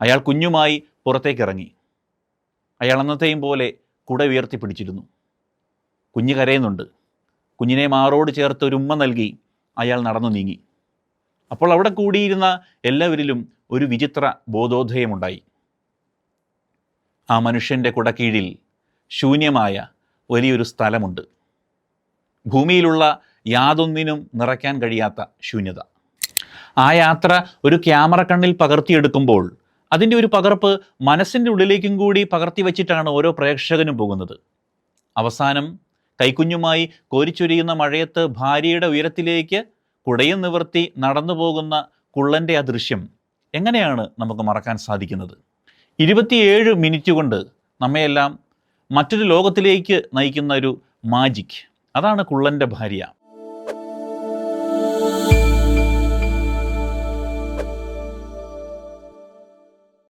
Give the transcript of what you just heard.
അയാൾ കുഞ്ഞുമായി പുറത്തേക്കിറങ്ങി. അയാൾ അന്നത്തെയും പോലെ കുട ഉയർത്തിപ്പിടിച്ചിരുന്നു. കുഞ്ഞ് കരയുന്നുണ്ട്. കുഞ്ഞിനെ മാറോട് ചേർത്ത് ഒരു ഉമ്മ നൽകി അയാൾ നടന്നു നീങ്ങി. അപ്പോൾ അവിടെ കൂടിയിരുന്ന എല്ലാവരിലും ഒരു വിചിത്ര ബോധോദയമുണ്ടായി. ആ മനുഷ്യൻ്റെ കുടക്കീഴിൽ ശൂന്യമായ വലിയൊരു സ്ഥലമുണ്ട്. ഭൂമിയിലുള്ള യാതൊന്നിനും നിറയ്ക്കാൻ കഴിയാത്ത ശൂന്യത. ആ യാത്ര ഒരു ക്യാമറ കണ്ണിൽ പകർത്തിയെടുക്കുമ്പോൾ അതിൻ്റെ ഒരു പകർപ്പ് മനസ്സിൻ്റെ ഉള്ളിലേക്കും കൂടി പകർത്തി വച്ചിട്ടാണ് ഓരോ പ്രേക്ഷകനും പോകുന്നത്. അവസാനം കൈക്കുഞ്ഞുമായി കോരിച്ചൊരിയുന്ന മഴയത്ത് ഭാര്യയുടെ ഉയരത്തിലേക്ക് കുടയും നിവർത്തി നടന്നു പോകുന്ന കുള്ളൻ്റെ ആ ദൃശ്യം എങ്ങനെയാണ് നമുക്ക് മറക്കാൻ സാധിക്കുന്നത്? 27 മിനിറ്റ് കൊണ്ട് നമ്മയെല്ലാം മറ്റൊരു ലോകത്തിലേക്ക് നയിക്കുന്ന ഒരു മാജിക്. അതാണ് കുള്ളൻ്റെ ഭാര്യ.